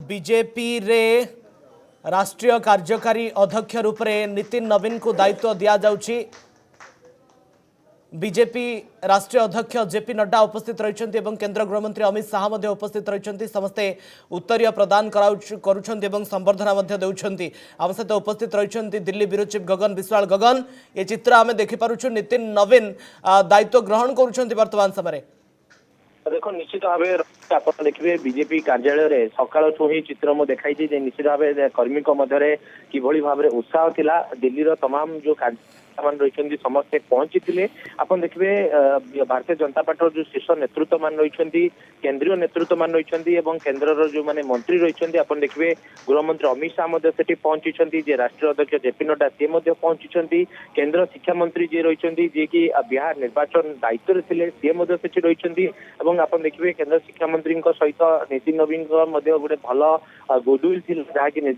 BJP रे राष्ट्रीय कार्यकारी अध्यक्ष रूप में नितिन नवीन को दायित्व दि जाउछि। बीजेपी राष्ट्रीय अध्यक्ष जेपी नड्डा उपस्थित रही केंद्र गृहमंत्री अमित शाह उपस्थित रही समस्ते उत्तरीय प्रदान करुछन्ति संबर्धना देउछन्ति। आम सहित उपस्थित रही दिल्ली ब्यूरो चीफ गगन बिस्वाल। गगन, ये चित्र आम देखिपुँ नितिन नवीन दायित्व ग्रहण करुछन्ति वर्तमान समय। देखो निश्चित भाव आप देखिए बीजेपी कार्यालय सकाल ही चित्र मुझे देखाई निश्चित भाव कर्मी मध्य किभली भाव उत्साह थिला। दिल्ली तमाम जो मान रही समस्ते पहुंची थे। आप देखिए भारतीय जनता पार्टी जो शीर्ष नेतृत्व मान रही केंद्रीय नेतृत्व मान रही केंद्र जो माने मंत्री रही आप देखिए गृहमंत्री अमित शाह पहुंची राष्ट्रीय अध्यक्ष जेपी नड्डा सी पहुंची केंद्र शिक्षा मंत्री जी रही जी कि बिहार निर्वाचन दायित्व थे सी रही आप देखिए केंद्र शिक्षा मंत्री सहित नितिन नवीन गोटे भल गुडविल थी जहाँकि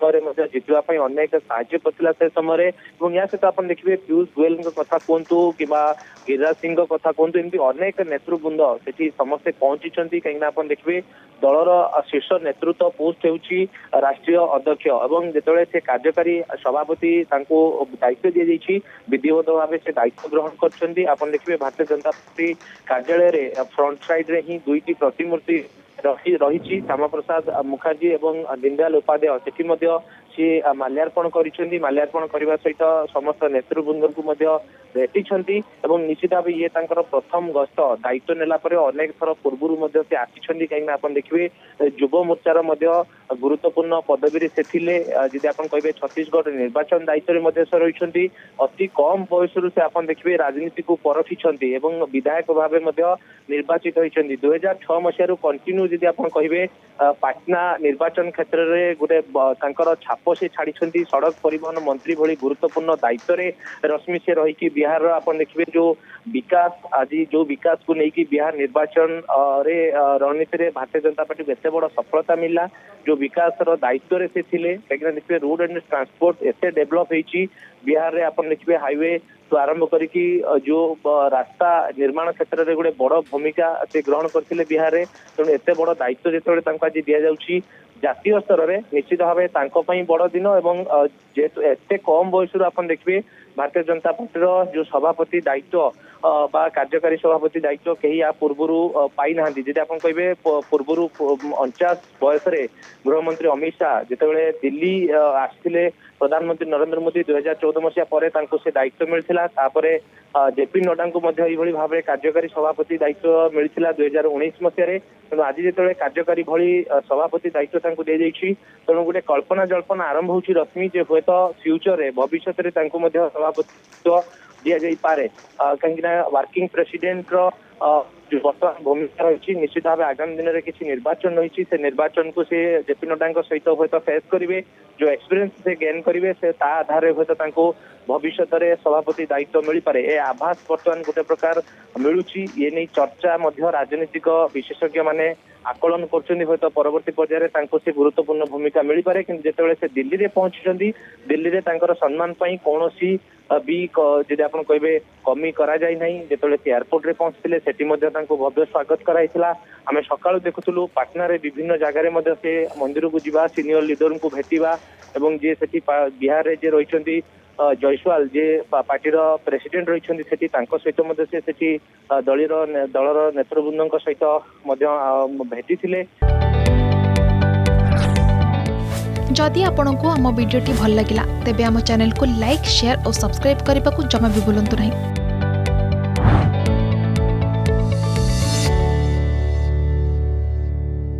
जितवाई अनेक साहय करता से समय या सहित आप देखिए पीयूष गोयल कथा कहतु कि गिरिराज सिंह कथा कहतु एमती अनेक नेतृवृंद से समस्ते पहुंची कहीं आप देखिए दलर शीर्ष नेतृत्व पोस्ट होउछि राष्ट्रीय अध्यक्ष और जिते से कार्यकारी सभापति दायित्व दी जाइए विधिवत भाव से दायित्व ग्रहण कर देखिए भारतीय जनता पार्टी कार्यालय फ्रंट साइड रे ही दुईटी प्रतिमूर्ति रही श्यामा प्रसाद मुखर्जी एवं दीनदयाल उपाध्याय सी माल्यार्पण माल्यार्पण करने सहित समस्त नेतृवृंद को भेटी निश्चित भाव ये प्रथम गस्त दायित्व नेला अनेक थर पूर्व से आसी कहीं आप देखिए युव मोर्चार गुरुत्वपूर्ण पदवी से जी आप कहे छत्तीसगढ़ निर्वाचन दायित्व से रही अति कम बयस से आप देखिए राजनीति को परखी विधायक भाव निर्वाचित होती 2006 मसीह कंटिन्यू जी आप कहे पाटना निर्वाचन क्षेत्र में गोटे छाप से छाड़ी सड़क परिवहन मंत्री भली गुरुत्वपूर्ण दायित्व रश्मि से रही बिहार आप देखिए जो विकास आज जो विकास को लेकिन बिहार निर्वाचन रणनीति में भारतीय जनता पार्टी को एत बड़ सफलता मिला जो विकास दायित्व से थे कहीं देखिए रोड एंड ट्रांसपोर्ट एत डेभलप होती बिहार में आप देखिए हाईवे तो आरंभ करके जो रास्ता निर्माण क्षेत्र में गोटे बड़ भूमिका से ग्रहण करते बिहार में तेणु एत बड़ दायित्व जो आज दि जाऊँगी जातीय स्तर में निश्चित भाव बड़ दिन और जेहेतु एत कम बयस आप देखिए भारतीय जनता पार्टी जो सभापति दायित्व बा कार्यकारी सभापति दायित्व कहीं या पूर्व पाई ना जी आप कहे पूर्व 49 बयस गृहमंत्री अमित शाह जिते दिल्ली आसते प्रधानमंत्री नरेंद्र मोदी 2014 मसीहा पर से दायित्व मिलता जेपी नड्डा को भाव कार्यकारी सभापति दायित्व मिलता 2019 मसीह तेणु आज जो कार्यकारी भली सभापति दायित्व दी जाइए तेणु गोटे कल्पना जल्पना आरंभ हो रश्मि जे हे तो फ्यूचर भविष्य में सभापतित्व दि जापे कहीं वर्किंग प्रेसिडेंट जो बर्तमान भूमिका रही निश्चित भाव आगामी दिन में किसी निर्वाचन रही से निर्वाचन को से जेपी नड्डा सहित हे तो फेस करेंगे जो एक्सपीरियंस से गेन करेंगे से आधार हे तो भविष्य में सभापति दायित्व मिल पारे ए आभास बर्तमान गोटे प्रकार मिलूँ ये नहीं चर्चा राजनीतिक विशेषज्ञ माने आकलन कर परवर्ती पर्यायर से गुरुत्वपूर्ण भूमिका मिल पारे कि जिते से दिल्ली में पहुंची दिल्ली में सम्मान कौन भी जी आप कहे कमी करा जाए ना जो एयरपोर्ट रे पहुंचते से भव्य स्वागत कराइला आम सका देखुलू पाटना रे विभिन्न जगह से मंदिर को जीवा सीनियर लीडर को भेटा और जी से बिहार रे रही जयसवाल जे पार्टीर प्रेसिडेंट रही सहित से दलर नेतृवृंद सहित भेटी थे। जदि आपंक आम भिडी भल लगा तेब आम चैनल को लाइक शेयर और सब्सक्राइब करने को जमा भी भूलु नहीं।